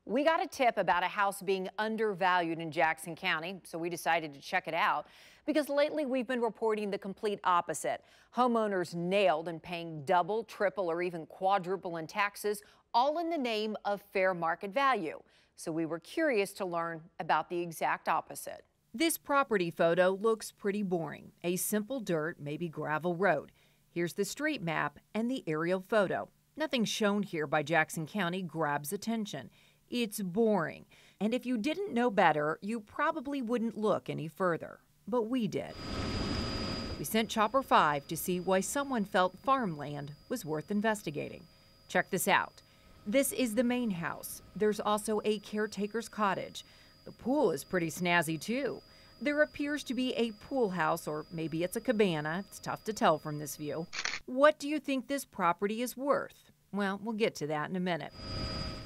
We got a tip about a house being undervalued in Jackson County, so we decided to check it out because lately we've been reporting the complete opposite. Homeowners nailed and paying double, triple, or even quadruple in taxes, all in the name of fair market value. So we were curious to learn about the exact opposite. This property photo looks pretty boring. A simple dirt, maybe gravel road. Here's the street map and the aerial photo. Nothing shown here by Jackson County grabs attention. It's boring, and if you didn't know better, you probably wouldn't look any further. But we did. We sent Chopper 5 to see why someone felt farmland was worth investigating. Check this out. This is the main house. There's also a caretaker's cottage. The pool is pretty snazzy, too. There appears to be a pool house, or maybe it's a cabana. It's tough to tell from this view. What do you think this property is worth? Well, we'll get to that in a minute.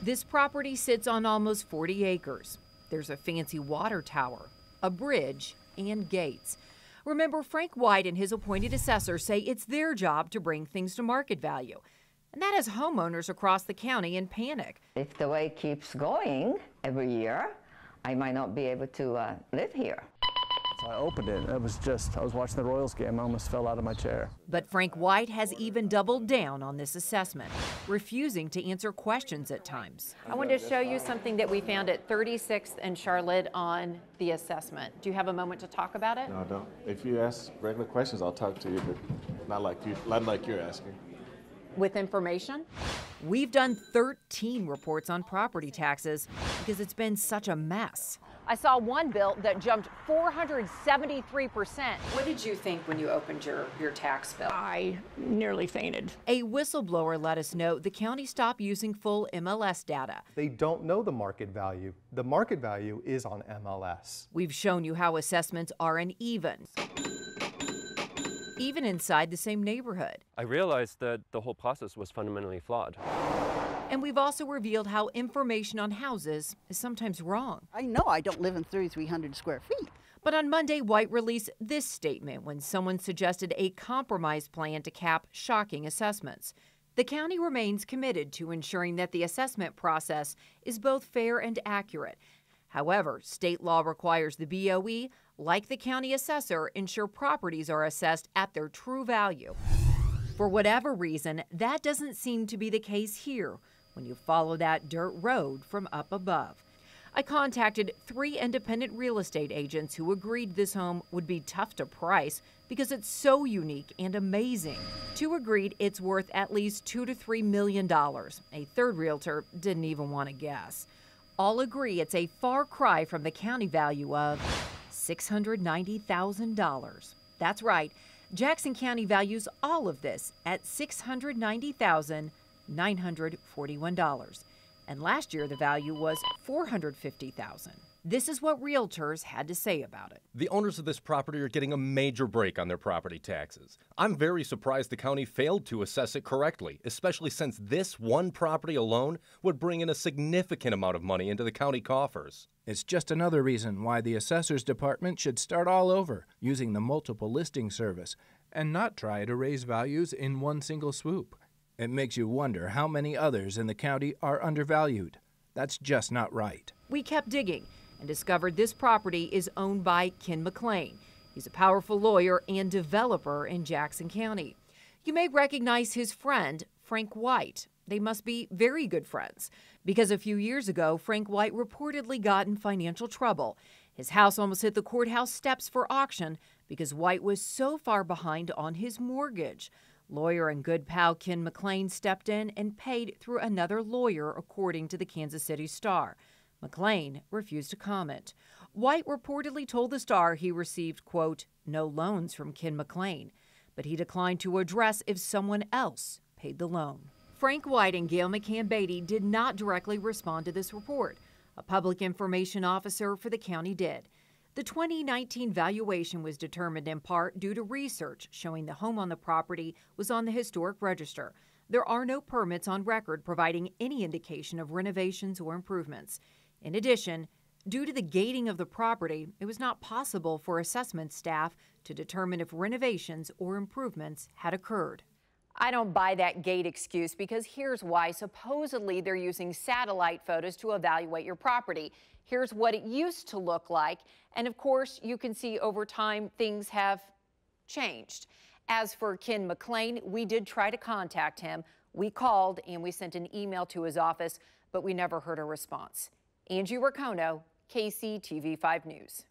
This property sits on almost 40 acres. There's a fancy water tower, a bridge, and gates. Remember, Frank White and his appointed assessor say it's their job to bring things to market value. And that has homeowners across the county in panic. If the way keeps going every year, I might not be able to live here. So I opened it. I was watching the Royals game. I almost fell out of my chair. But Frank White has even doubled down on this assessment, refusing to answer questions at times. I wanted to show you something that we found at 36th and Charlotte on the assessment. Do you have a moment to talk about it? No, I don't. If you ask regular questions, I'll talk to you, but not like you're asking. With information? We've done 13 reports on property taxes because it's been such a mess. I saw one bill that jumped 473%. What did you think when you opened your tax bill? I nearly fainted. A whistleblower let us know the county stopped using full MLS data. They don't know the market value. The market value is on MLS. We've shown you how assessments are uneven, even inside the same neighborhood. I realized that the whole process was fundamentally flawed. And we've also revealed how information on houses is sometimes wrong. I know I don't live in 3,300 square feet. But on Monday, White released this statement when someone suggested a compromise plan to cap shocking assessments. The county remains committed to ensuring that the assessment process is both fair and accurate. However, state law requires the BOE, like the county assessor, ensure properties are assessed at their true value. For whatever reason, that doesn't seem to be the case here when you follow that dirt road from up above. I contacted 3 independent real estate agents who agreed this home would be tough to price because it's so unique and amazing. 2 agreed it's worth at least $2 to $3 million. A third realtor didn't even want to guess. All agree it's a far cry from the county value of $690,000. That's right. Jackson County values all of this at $690,941. And last year the value was $450,000. This is what realtors had to say about it. The owners of this property are getting a major break on their property taxes. I'm very surprised the county failed to assess it correctly, especially since this one property alone would bring in a significant amount of money into the county coffers. It's just another reason why the assessor's department should start all over, using the multiple listing service, and not try to raise values in one single swoop. It makes you wonder how many others in the county are undervalued. That's just not right. We kept digging and discovered this property is owned by Ken McLean. He's a powerful lawyer and developer in Jackson County. You may recognize his friend, Frank White. They must be very good friends because a few years ago, Frank White reportedly got in financial trouble. His house almost hit the courthouse steps for auction because White was so far behind on his mortgage. Lawyer and good pal Ken McLean stepped in and paid through another lawyer, according to the Kansas City Star. McLean refused to comment. White reportedly told the Star he received, quote, no loans from Ken McLean, but he declined to address if someone else paid the loan. Frank White and Gail McCann Beatty did not directly respond to this report. A public information officer for the county did. The 2019 valuation was determined in part due to research showing the home on the property was on the historic register. There are no permits on record providing any indication of renovations or improvements. In addition, due to the gating of the property, it was not possible for assessment staff to determine if renovations or improvements had occurred. I don't buy that gate excuse because here's why. Supposedly they're using satellite photos to evaluate your property. Here's what it used to look like. And of course, you can see over time things have changed. As for Ken McLean, we did try to contact him. We called and we sent an email to his office, but we never heard a response. Angie Racono, KCTV5 News.